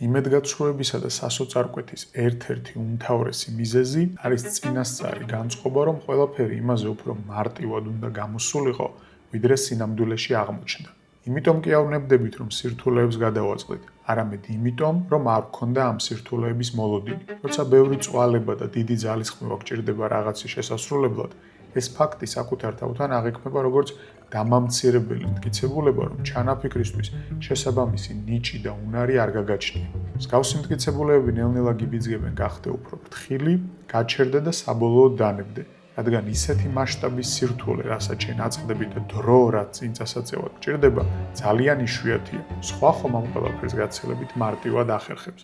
იმედგაცრუებისა და სასოწარკვეთის ერთ-ერთი უმთავრესი მიზეზი არის წინასწარი განწყობა, რომ ყველაფერი იმაზე უფრო მარტივად უნდა გამოსულიყო, ვიდრე სინამდვილეში აღმოჩნდა. იმიტომ კი არ ვნებდებით, რომ სირთულეებს გადავაწყდით, არამედ იმიტომ, რომ არ გქონდა ამ სირთულეების მოლოდინი. როცა ბევრი წვალება და დიდი ძალისხმევა გჭირდება რაღაცის შესასრულებლად, ეს ფაქტი საკუთარ თავთან აღიქმება როგორც დამამცირებელი მტკიცებულება, რომ ჩანაფიქრისთვის შესაბამისი ნიჭი და უნარი არ გაგაჩნია. მსგავსი მტკიცებულებები ნელ-ნელა გიბიძგებენ გახდე უფრო ფრთხილი, გაჩერდე და საბოლოოდ დანებდე, რადგან ისეთი მასშტაბის სირთულე, რასაც შენ აწყდები და დრო, რაც წინ წასაწევად გჭირდება, ძალიან იშვიათია. სხვა ხომ ამ ყველაფერს გაცილებით მარტივად ახერხებს.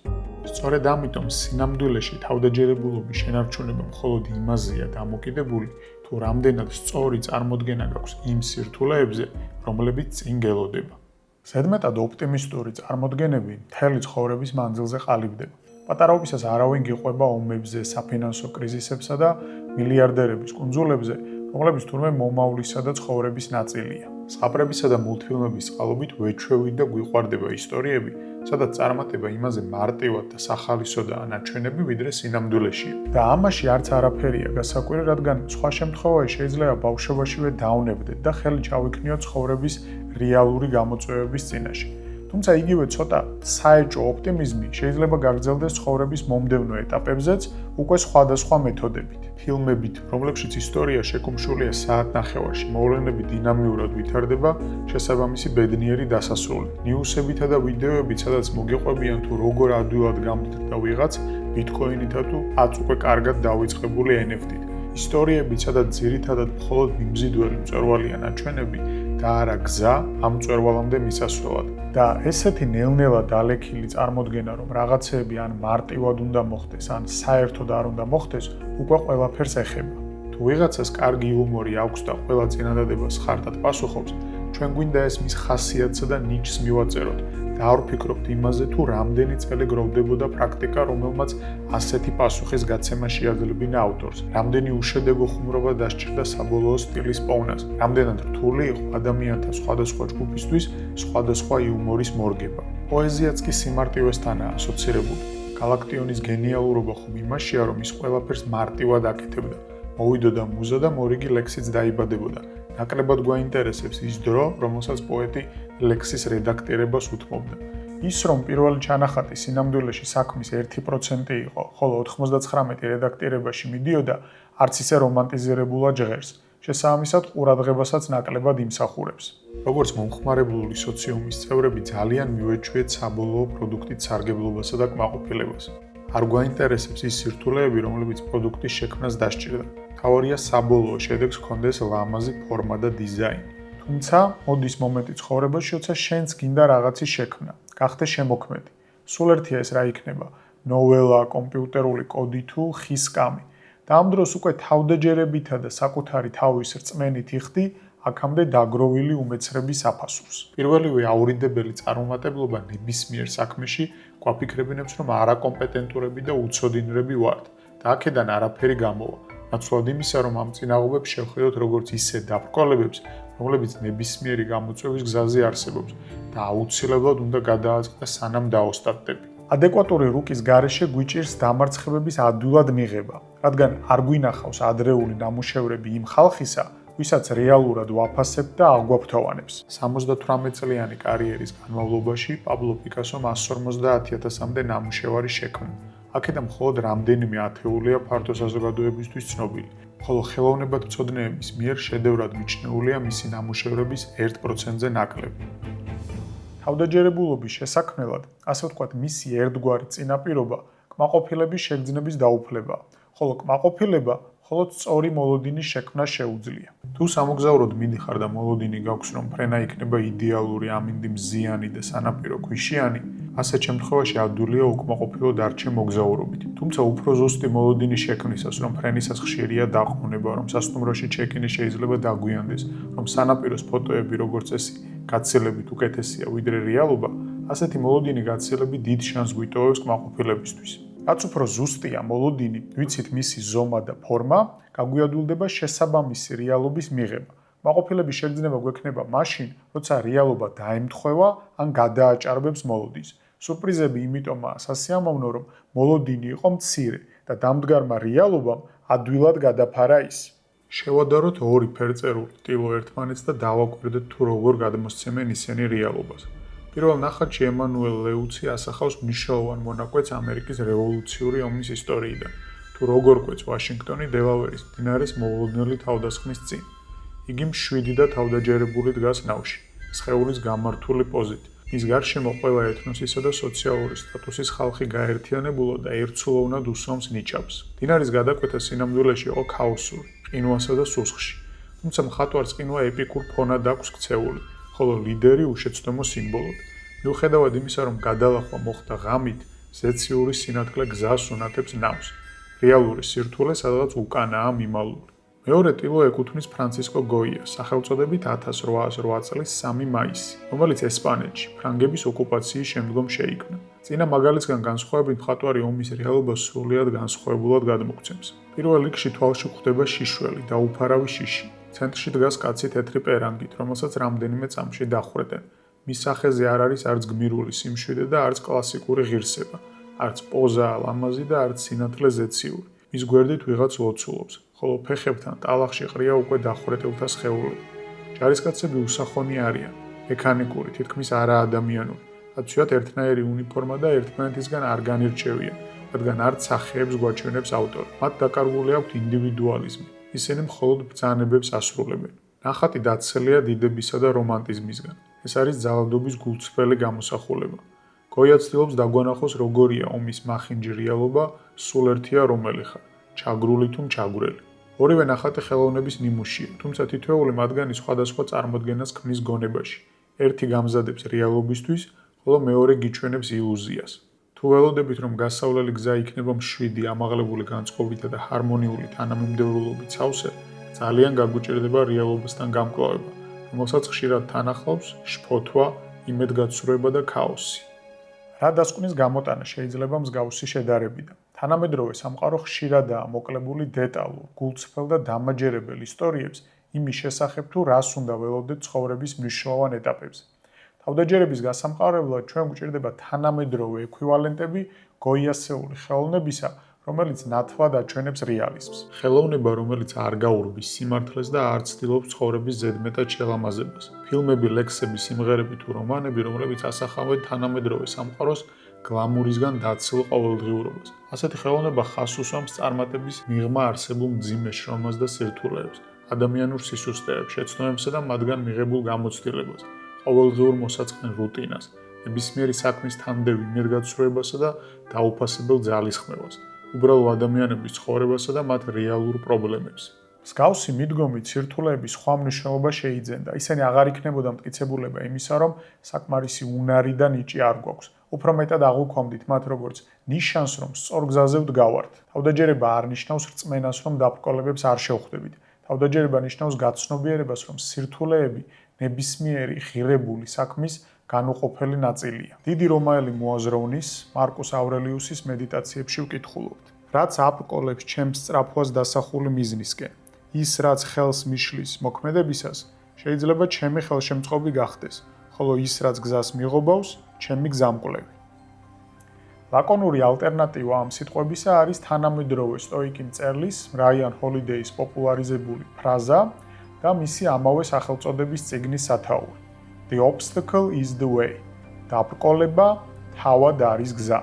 სწორედ ამიტომ სინამდვილეში თავდაჯერებულობის შენარჩუნება მხოლოდ იმაზეა დამოკიდებული, თუ რამდენად სწორი წარმოდგენა გაქვს იმ სირთულეებზე, რომლებიც წინ გელოდება. ზედმეტად ოპტიმისტური წარმოდგენები მთელი ცხოვრების მანძილზე ყალიბდება. პატარაობისას არავინ გიყვება ომებზე, საფინანსო კრიზისებსა და მილიარდერების კუნძულებზე, რომლებიც თურმე მომავლისა და ცხოვრების ნაწილია. ზღაპრებისა და მულტფილმების წყალობით ვეჩვევით და გვიყვარდება ისტორიები, სადაც წარმატება იმაზე მარტივად და სახალისოდაა ნაჩვენები, ვიდრე სინამდვილეშია. და ამაში არც არაფერია გასაკვირი, რადგან სხვა შემთხვევაში შეიძლება ბავშვობაშივე დავნებდეთ და ხელი ჩავიქნიოთ ცხოვრების რეალური გამოწვევების წინაშე. თუმცა იგივე ცოტა საეჭვო ოპტიმიზმი შეიძლება გაგრძელდეს ცხოვრების მომდევნო ეტაპებზეც უკვე სხვადასხვა მეთოდებით. ფილმებით, რომლებშიც ისტორია შეკუმშულია საათნახევარში, მოვლენები დინამიურად ვითარდება, შესაბამისი ბედნიერი დასასრულით. ნიუსებითა და ვიდეოებით, სადაც მოგიყვებიან თუ როგორ ადვილად გამდიდრდა ვიღაც ბიტკოინითა თუ აც უკვე კარგად დავიწყებული NFT-ით. ისტორიებით, სადაც ძირითადად მხოლოდ მიმზიდველი მწვერვალია ნაჩვენები და არა გზა ამ მწვერვალამდე მისასვლელად. და ესეთი ნელ-ნელა დალექილი წარმოდგენა, რომ რაღაცეები ან მარტივად უნდა მოხდეს, ან საერთოდ არ უნდა მოხდეს, უკვე ყველაფერს ეხება. თუ ვიღაცას კარგი იუმორი აქვს და ყველა წინადადებას ხარტად პასუხობს, ჩვენ გვინდა ეს მის ხასიათსა და ნიჭს მივაწეროთ და არ ვფიქრობთ იმაზე, თუ რამდენი წელი გროვდებოდა პრაქტიკა, რომელმაც ასეთი პასუხის გაცემა შეაძლებინა ავტორს, რამდენი უშედეგო ხუმრობა დასჭირდა საბოლოო სტილის პოვნას, რამდენად რთული იყო ადამიანთა სხვადასხვა ჯგუფისთვის სხვადასხვა იუმორის მორგება. პოეზიაც კი სიმარტივესთანაა ასოცირებული. გალაქტიონის გენიალურობა ხომ იმაშია, რომ ის ყველაფერს მარტივად აკეთებდა. მოვიდოდა მუზა და მორიგი ლექსიც დაიბადებოდა. ნაკლებად გვაინტერესებს ის დრო, რომელსაც პოეტი ლექსის რედაქტირებას უთმობდა. ის, რომ პირველი ჩანახატი სინამდვილეში საქმის 1% იყო, ხოლო 99 რედაქტირებაში მიდიოდა, არც ისე რომანტიზირებულად ჟღერს. შესაბამისად, ყურადღებასაც ნაკლებად იმსახურებს. როგორც მომხმარებლური სოციუმის წევრები ძალიან მივეჩვიეთ საბოლოო პროდუქტით სარგებლობასა და კმაყოფილებას. არ გვაინტერესებს ის სირთულეები, რომლებიც პროდუქტის შექმნას დასჭირდა. თავარია საბოლოო შედეგს ჰქონდეს ლამაზი ფორმა და დიზაინი. თუმცა, მოდის მომენტი ცხოვრებაში, როცა შენც გინდა რაღაცის შექმნა, გახდე შემოქმედი. სულ ერთია ეს რა იქნება, ნოველა, კომპიუტერული კოდი თუ ხის კამი. და ამ დროს უკვე თავდაჯერებითა და საკუთარი თავის რწმენით იხდი, აქამდე დაგროვილი უმეცრების აფასურს. პირველივე აურიდებელი წარმომატებლობა ნებისმიერ საქმეში გვაფიქრებინებს, რომ არაკომპეტენტურები და უცოდინრები ვართ და აქედან არაფერი გამოვა. ნაცვლად იმისა, რომ ამ წინაღობებს შევხედოთ როგორც ისე დაბრკოლებებს, რომლებიც ნებისმიერი გამოწვევის გზაზე არსებობს და აუცილებლად უნდა გადააწყდეს, სანამ დაოსტატდები. ადეკვატური რუკის გარეშე გვიჭირს დამარცხებების ადვილად მიღება, რადგან არ გვინახავს ადრეული ნამუშევრები იმ ხალხისა, ვისაც რეალურად ვაფასებთ და აღვაფრთოვანებს. 78 წლიანი კარიერის განმავლობაში პაბლო პიკასომ 150,000-მდე ნამუშევარი შექმნა. აქედან მხოლოდ რამდენიმე ათეულია ფართო საზოგადოებისთვის ცნობილი, ხოლო ხელოვნებათმცოდნეების მიერ შედევრად მიჩნეულია მისი ნამუშევრების 1%-ზე ნაკლები. თავდაჯერებულობის შესაქმნელად, ასე ვთქვათ, მისი ერთგვარი წინაპირობა კმაყოფილების შეგრძნების დაუფლებაა, ხოლო კმაყოფილება მხოლოდ სწორი მოლოდინის შექმნა შეუძლია. თუ სამოგზაუროდ მიდიხარ და მოლოდინი გაქვს, რომ ფრენა იქნება იდეალური, ამინდი მზიანი და სანაპირო ქვიშიანი, ასეთ შემთხვევაში ადვილია უკმაყოფილო დარჩე მოგზაურობით. თუმცა უფრო ზუსტი მოლოდინის შექმნისას, რომ ფრენისას ხშირია დაყრდნობა, რომ სასტუმროში ჩეკინი შეიძლება დაგვიანდეს, რომ სანაპიროს ფოტოები როგორც წესი გაცილებით უკეთესია ვიდრე რეალობა, ასეთი მოლოდინი გაცილებით დიდ შანსს გვიტოვებს კმაყოფილებისთვის. რაც უფრო ზუსტია მოლოდინი, ვიცით მისი ზომა და ფორმა, გაგვიადვილდება შესაბამისი რეალობის მიღება. კმაყოფილების შეგრძნება გვექნება მაშინ, როცა რეალობა დაემთხვევა ან გადააჭარბებს მოლოდინს. სურპრიზები იმიტომაა სასიამოვნო, რომ მოლოდინი იყო მცირე და დამდგარმა რეალობამ ადვილად გადაფარა ის. შევადაროთ ორი ფერწერული ტილო ერთმანეთს და დავაკვირდეთ თუ როგორ გადმოსცემენ ისინი რეალობას. პირველ ნახატში ემანუელ ლეუცი ასახავს მნიშვნელოვან მონაკვეთს ამერიკის რევოლუციური ომის ისტორიიდან, თუ როგორ კვეთს ვაშინგტონი დელავერის მდინარეს მოულოდნელი თავდასხმის წინ. იგი მშვიდი და თავდაჯერებული დგას ნავში, სხეულის გამართული პოზით. მის გარშემო ყველა ეთნოსისა და სოციალური სტატუსის ხალხი გაერთიანებულა და ერთსულოვნად უსვამს ნიჩაბს. მდინარის გადაკვეთა სინამდვილეში იყო ქაოსური, ყინვასა და სუსხში, თუმცა მხატვარს ყინვა ეპიკურ ფონად აქვს ქცეული, ხოლო ლიდერი უშეცდომო სიმბოლოდ. მიუხედავად იმისა, რომ გადალახვა მოხდა ღამით, ზეციური სინათლე გზას უნათებს ნავს. რეალური სირთულე სადღაც უკანაა მიმალული. მეორე ტილო ეკუთვნის ფრანცისკო გოიას, სახელწოდებით 1808 წლის 3 მაისი, რომელიც ესპანეთში, ფრანგების ოკუპაციის შემდგომ შეიქმნა. წინა მაგალითისგან განსხვავებით მხატვარი ომის რეალობას სრულიად განსხვავებულად გადმოგვცემს. პირველ რიგში თვალში გვხვდება შიშველი, დაუფარავი შიში. ცენტრში დგას კაცი თეთრი პერანგით, რომელსაც რამდენიმე წამში დახვრეტენ. მის სახეზე არ არის არც გმირული სიმშვიდე და არც კლასიკური ღირსება, არც პოზა ლამაზი და არც სინათლე ზეციური. მის გვერდით ვიღაც ლოცულობს, ხოლო ფეხებთან ტალახში ყრია უკვე დახვრეტილთა სხეულები. ჯარისკაცები უსახონი არიან, მექანიკური, თითქმის არაადამიანური. აცვიათ ერთნაირი უნიფორმა და ერთმანეთისგან არ განირჩევიან, რადგან არც სახეებს გვაჩვენებს ავტორი. მათ დაკარგული აქვთ ინდივიდუალიზმი. ისინი მხოლოდ ბრძანებებს ასრულებენ. ნახატი დაცელია დიდებისა და რომანტიზმისგან. ეს არის ძალადობის გულწრფელი გამოსახულება. გოია ცდილობს დაგვანახოს როგორია ომის მახინჯი რეალობა, სულ ერთია რომელი ხარ, ჩაგრული თუ მჩაგვრელი. ორივე ნახატი ხელოვნების ნიმუშია, თუმცა თითოეული მათგანი სხვადასხვა წარმოდგენას ქმნის გონებაში. ერთი გამზადებს რეალობისთვის, ხოლო მეორე გიჩვენებს ილუზიას. თუ ველოდებით, რომ გასავლელი გზა იქნება მშვიდი, ამაღლებული განწყობითა და ჰარმონიული თანამიმდევრულობით სავსე, ძალიან გაგვიჭირდება რეალობასთან გამკლავება, რომელსაც ხშირად თან ახლავს შფოთვა, იმედგაცრუება და ქაოსი. რა დასკვნის გამოტანა შეიძლება მსგავსი შედარებიდან. თანამედროვე სამყარო ხშირადაა მოკლებული დეტალურ, გულწრფელ და დამაჯერებელ ისტორიებს იმის შესახებ, თუ რას უნდა ველოდეთ ცხოვრების მნიშვნელოვან ეტაპებზე. თავდაჯერების გასამყარებლად ჩვენ გვჭირდება თანამედროვე ექვივალენტები გოიასეული ხელოვნებისა, რომელიც ნათლად აჩვენებს რეალიზმს. ხელოვნება, რომელიც არ გაურბის სიმართლეს და არ ცდილობს ცხოვრების ზედმეტად შელამაზებას. ფილმები, ლექსები, სიმღერები თუ რომანები, რომლებიც ასახავენ თანამედროვე სამყაროს გლამურისგან დაცილ ყოველდღიურობას. ასეთი ხელოვნება ხაზს უსვამს წარმატების მიღმა არსებულ მძიმე შრომას და სირთულეებს, ადამიანურ სისუსტეებს, შეცდომებსა და მათგან მიღებულ გამოცდილებას, ყოველდღიურ მოსაწყენ რუტინას, ნებისმიერი საქმის თანმდევ იმედგაცრუებასა და დაუფასებელ ძალისხმევას, უბრალო ადამიანების ცხოვრებასა და მათ რეალურ პრობლემებს. მსგავსი მიდგომით სირთულეების სხვა მნიშვნელობა შეიძენდა. ისინი აღარ იქნებოდა მტკიცებულება იმისა, რომ საკმარისი უნარი და ნიჭი არ გვაქვს. უფრო მეტად აღვქვამდით მათ როგორც ნიშანს, რომ სწორ გზაზე ვდგავართ. თავდაჯერება არ ნიშნავს რწმენას, რომ დაბრკოლებებს არ შევხვდებით. თავდაჯერება ნიშნავს გაცნობიერებას, რომ სირთულეები ნებისმიერი ღირებული საქმის განუყოფელი ნაწილია. დიდი რომაელი მოაზროვნის მარკუს ავრელიუსის მედიტაციებში ვკითხულობთ. რაც აბრკოლებს ჩემს სწრაფვას დასახული მიზნისკენ. ის, რაც ხელს მიშლის მოქმედებისას, შეიძლება ჩემი ხელშემწყობი გახდეს, ხოლო ის, რაც გზას მიღობავს, ჩემი გზამკვლევი. ლაკონური ალტერნატივა ამ სიტყვებისა არის თანამედროვე სტოიკი მწერლის რაიან ჰოლიდეის პოპულარიზებული ფრაზა და მისი ამავე სახელწოდების წიგნის სათაური. The obstacle is the way. დაბრკოლება თავად არის გზა.